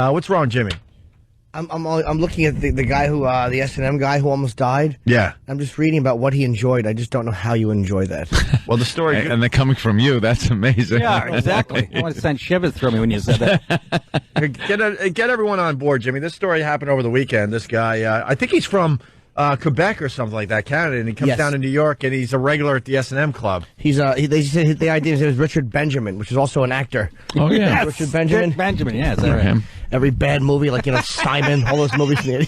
What's wrong, Jimmy? I'm looking at the guy who the S&M guy who almost died. Yeah. I'm just reading about what he enjoed. I just don't know how you enjoy that. Well, the story... And they're coming from you. That's amazing. Yeah, exactly. I want to send shivers through me when you said that. Get everyone on board, Jimmy. This story happened over the weekend. This guy, I think he's from Quebec or something like that, Canada, and he comes down to New York, and he's a regular at the S&M Club. They said the idea is it was Richard Benjamin, which is also an actor. Oh, yeah. Richard Benjamin. Benjamin, yeah. Is that right? Him. Every bad movie, like, Simon, all those movies from the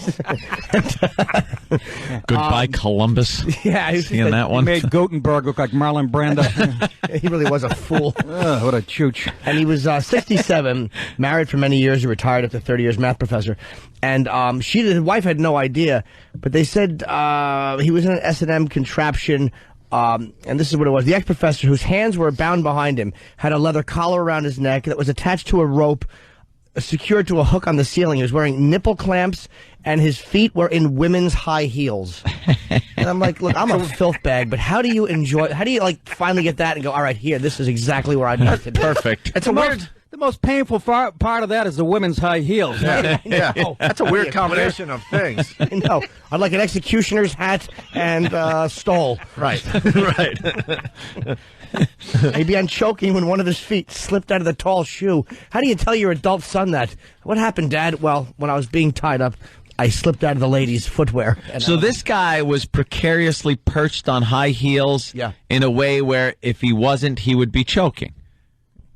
80s. Goodbye, Columbus. Yeah. Seeing that one. He made Gutenberg look like Marlon Brando. He really was a fool. What a chooch. And he was 67, married for many years, he retired after 30 years, math professor. And his wife had no idea, but they said he was in an S&M contraption, and this is what it was. The ex-professor, whose hands were bound behind him, had a leather collar around his neck that was attached to a rope secured to a hook on the ceiling. He was wearing nipple clamps, and his feet were in women's high heels. And I'm like, look, I'm a filth bag, but how do you finally get that and go, all right, here, this is exactly where I missed it. Perfect. It's a weird... The most painful part of that is the women's high heels. Yeah. That's a weird combination of things. I know. I'd like an executioner's hat and stole. Right. Right. He'd be on choking when one of his feet slipped out of the tall shoe. How do you tell your adult son that? What happened, Dad? Well, when I was being tied up, I slipped out of the lady's footwear. So this guy was precariously perched on high heels in a way where if he wasn't, he would be choking.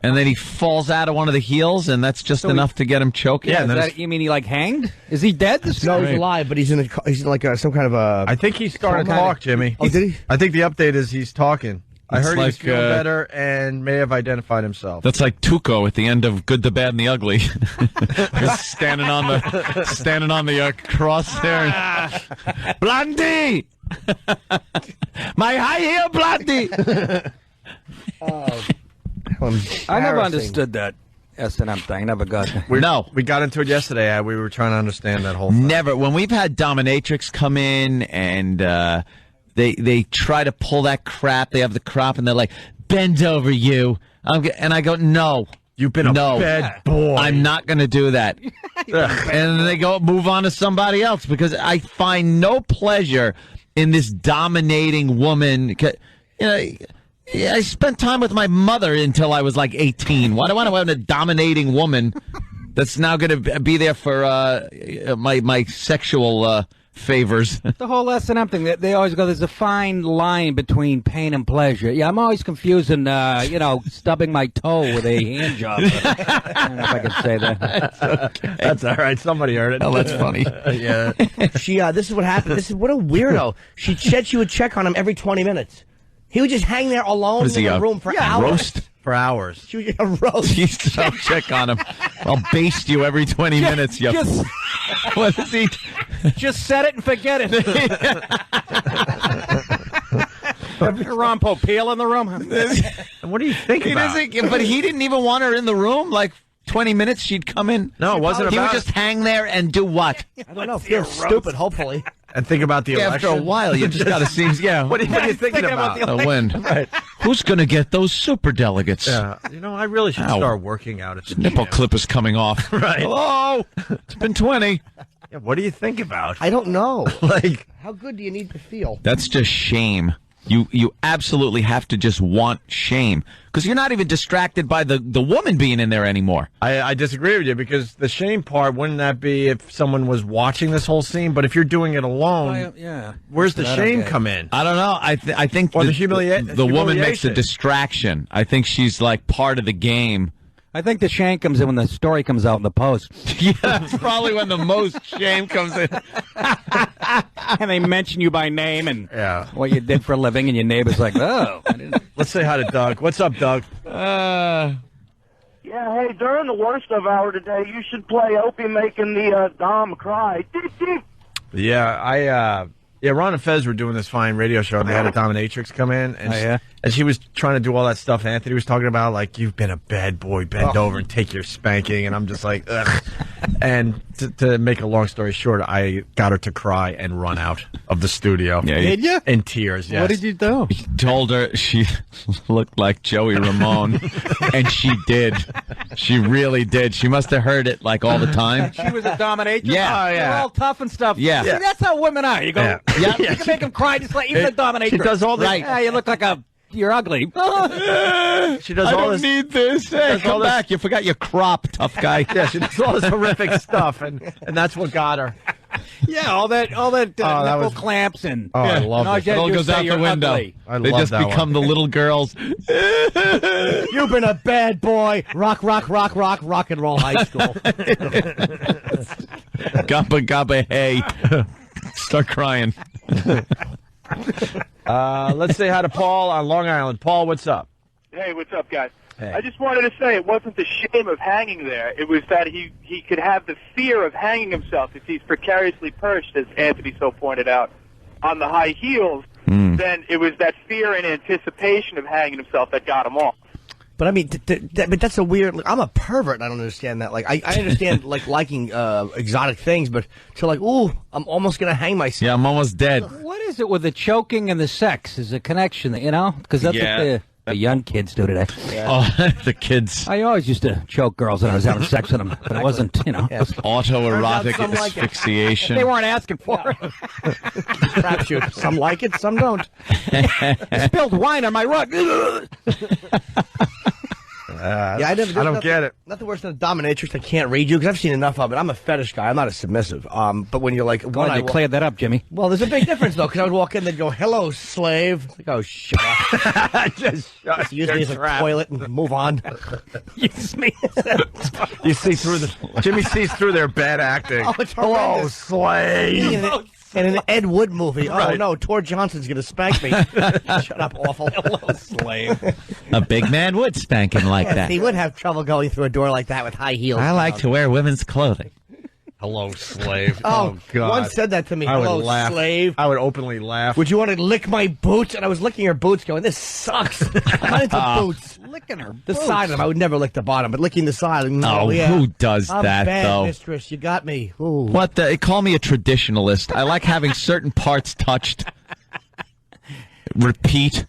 And then he falls out of one of the heels, and that's just enough to get him choking. Yeah, you mean he hanged? Is he dead? No, he's alive, but he's in some kind of a... I think he's starting to talk, Jimmy. Oh, did he? I think the update is he's talking. I heard like, he's feeling better and may have identified himself. That's like Tuco at the end of Good, the Bad, and the Ugly. Just standing on the cross there. Blondie! My high heel, Blondie! I never understood that S&M thing. I never got it. We got into it yesterday. We were trying to understand that whole thing. Never. When we've had Dominatrix come in and they try to pull that crap, they have the crop and they're like, bend over you. And I go, no. You've been a bad boy. I'm not going to do that. And then they go move on to somebody else because I find no pleasure in this dominating woman. You know, I spent time with my mother until I was like 18. Why do I want a dominating woman that's now going to be there for my sexual favors? The whole S&M thing, they always go, there's a fine line between pain and pleasure. Yeah, I'm always confusing, stubbing my toe with a hand job. I don't know if I can say that. That's okay. That's all right. Somebody heard it. Oh, that's funny. Yeah. This is what happened. What a weirdo. She said she would check on him every 20 minutes. He would just hang there alone in the room for hours. Roast? For hours. She would get a roast. I'll check on him. I'll baste you every 20 minutes. What is he? Just set it and forget it. Ron Popeil in the room. What do you think about? But he didn't even want her in the room. Like 20 minutes, she'd come in. No, it wasn't He about... would just hang there and do what? I don't know. Feel stupid, hopefully. And think about the election. After a while, you just got to see. Yeah. What are you thinking about? The win. Right. Who's going to get those super delegates? Yeah. I really should start working out at the nipple gym. clip is coming off. Right. Hello. It's been 20. Yeah, what do you think about? I don't know. Like, how good do you need to feel? That's just shame. You absolutely have to just want shame because you're not even distracted by the woman being in there anymore. I disagree with you because the shame part, wouldn't that be if someone was watching this whole scene? But if you're doing it alone, where's the shame come in? I don't know. I think the woman makes a distraction. I think she's like part of the game. I think the shame comes in when the story comes out in the Post. Yeah, that's probably when the most shame comes in. And they mention you by name and what you did for a living, and your neighbor's like, oh. Let's say hi to Doug. What's up, Doug? Yeah, hey, during the worst of hour today, you should play Opie making the Dom cry. Yeah, Ron and Fez were doing this fine radio show, and they had a dominatrix come in, and And she was trying to do all that stuff Anthony was talking about, like, you've been a bad boy, bend over and take your spanking. And I'm just like, ugh. And to make a long story short, I got her to cry and run out of the studio. Yeah, Did you? In tears, yes. What did you do? He told her she looked like Joey Ramone, and she did. She really did. She must have heard it like all the time. She was a dominatrix. Yeah. Oh, yeah. They're all tough and stuff. Yeah. See, that's how women are. You go, Yeah. you can make them cry just like even a dominatrix. She does all this. Right. Yeah, you look like you're ugly. She does I all don't this. need this. Hey, come back. You forgot your crop, tough guy. Yeah, she does all this horrific stuff, and that's what got her. Yeah, all that that nipple was- clamps and. Oh, I Yeah. love all this. you It all do is goes say out the you're window. ugly. I They love just that become one. the little girls. You've been a bad boy. Rock and roll high school. Gabba gabba hey. Start crying. Let's say hi to Paul on Long Island. Paul, what's up? Hey, what's up, guys? Hey. I just wanted to say it wasn't the shame of hanging there. It was that he could have the fear of hanging himself if he's precariously perched, as Anthony so pointed out, on the high heels. Then it was that fear and anticipation of hanging himself that got him off. But I mean, but that's a weird. I'm a pervert. And I don't understand that. Like, I understand like liking exotic things, but to like, ooh, I'm almost gonna hang myself. Yeah, I'm almost dead. What is it with the choking and the sex? Is a connection, you know? Because that's Yeah. what the young kids do today. Oh, the kids. I always used to choke girls when I was having sex with them, but it wasn't, you know. Autoerotic some like it. asphyxiation. They weren't asking for it. Crapshoot. Some like it, some don't. Spilled wine on my rug. Yeah, I don't get it. Nothing worse than a dominatrix. I can't read you because I've seen enough of it. I'm a fetish guy. I'm not a submissive. But when you're like, Glad you cleared that up, Jimmy. well, there's a big difference though because I would walk in, they'd go, "Hello, slave." Like, oh, shut up. Just shut Use me as a toilet and move on. Use me. You see through Jimmy sees through their bad acting. Oh, it's Hello, horrendous. slave. In an Ed Wood movie. Oh Right. no, Tor Johnson's gonna spank me. Shut up, awful. Hello, slave. A big man would spank him like that. He would have trouble going through a door like that with high heels. I like to wear women's clothing. Hello, slave. Oh, God. one said that to me. I would Hello, laugh. slave. I would openly laugh. Would you want to lick my boots? And I was licking her boots, going, "This sucks." I'm not into boots. Licking her. The side of them, I would never lick the bottom, but licking the side. Oh, yeah. who does I'm that, bad, though? mistress. You got me. Ooh. What the? Call me a traditionalist. I like having certain parts touched. Repeat.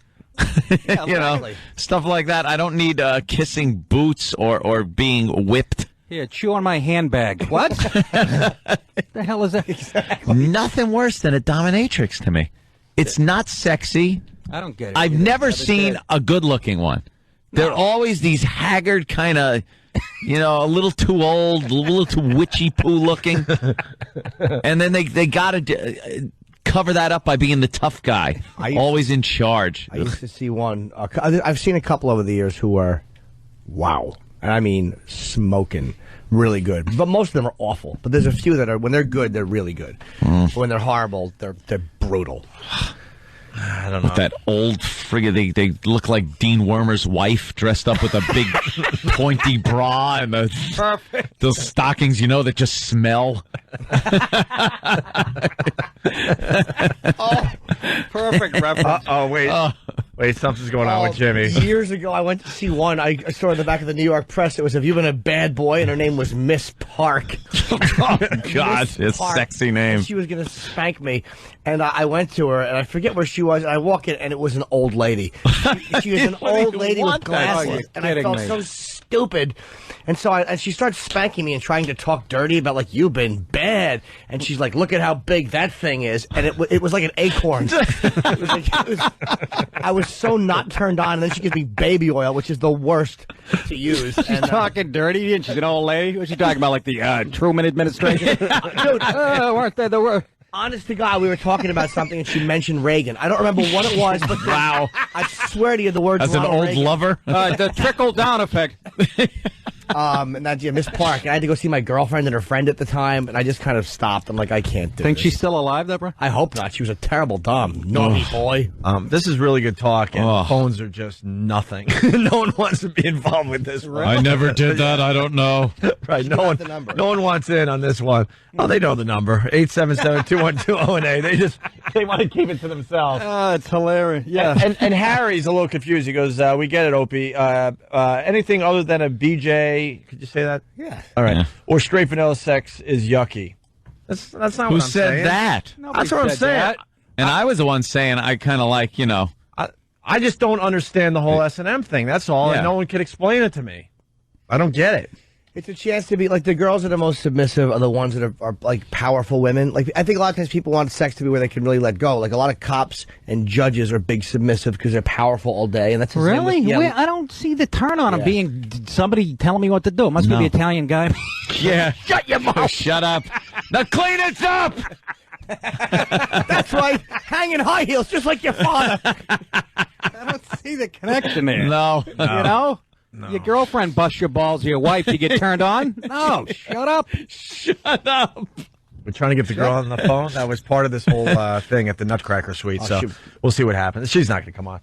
You know, exactly. stuff like that. I don't need kissing boots or being whipped. Here, chew on my handbag. What? The hell is that? Nothing worse than a dominatrix to me. It's not sexy. I don't get it. I've never seen a good-looking one. They're always these haggard kind of, you know, a little too old, a little too witchy-poo looking. And then they got to cover that up by being the tough guy, always in charge. I used to see one. I've seen a couple over the years who are, wow. And I mean, smoking. Really good. But most of them are awful. But there's a few that are, when they're good, they're really good. But when they're horrible, they're brutal. I don't know. That old friggin' they look like Dean Wormer's wife dressed up with a big pointy bra and those stockings, you know, that just smell. Oh, Perfect reference. Oh, wait. Wait, something's going on with Jimmy. Years ago, I went to see one. I saw in the back of the New York Press. It was, "Have you been a bad boy?" And her name was Miss Park. Oh, God, Miss a Park. sexy name. And she was going to spank me. And I went to her, and I forget where she was. And I walk in, and it was an old lady. She was an old lady with glasses. Oh, you're and I kidding felt me. so stupid. And so and she starts spanking me and trying to talk dirty about, like, "You've been bad." And she's like, "Look at how big that thing is." And it was like an acorn. I was so not turned on. And then she gives me baby oil, which is the worst to use. She's And, talking dirty, and she's an old lady. What's she talking about, like the Truman administration? dude, Weren't they the worst? honest to God, we were talking about something and she mentioned Reagan. I don't remember what it was, but Wow. I swear to you, the words As an Ronald old Reagan. lover. The trickle-down effect. And that's Miss Park. And I had to go see my girlfriend and her friend at the time, and I just kind of stopped. I'm like, I can't do Think this. she's still alive, Deborah? I hope not. She was a terrible dumb naughty boy. This is really good talk, and Oh. phones are just nothing. No one wants to be involved with this. I never did that. I don't know. Right, no one, the number. no one wants in on this one. Oh, they know the number, 877-212-018. They just they want to keep it to themselves. Oh, it's hilarious. Yeah. And Harry's a little confused. He goes, "We get it, Opie. Anything other than a BJ? Could you say that? Yeah. All right. Yeah. Or straight vanilla sex is yucky. That's not Who what I'm said saying. that? That's what I'm said saying. that. And I was the one saying I kind of like, I just don't understand the whole S&M thing. That's all. Yeah. And no one can explain it to me. I don't get it. It's a chance to be like the girls that are most submissive are the ones that are like powerful women. Like I think a lot of times people want sex to be where they can really let go. Like a lot of cops and judges are big submissive because they're powerful all day, and that's the same Really? with- yeah. I don't see the turn on him Yeah. being somebody telling me what to do. It must be No. the Italian guy. yeah. Shut your mouth. Shut up. Now clean it up. That's right, hanging high heels just like your father. I don't see the connection there. No. You know? Your girlfriend busts your balls to your wife, you get turned on? No, shut up. Shut up. We're trying to get the girl on the phone. That was part of this whole thing at the Nutcracker Suite. So shoot. we'll see what happens. She's not going to come on.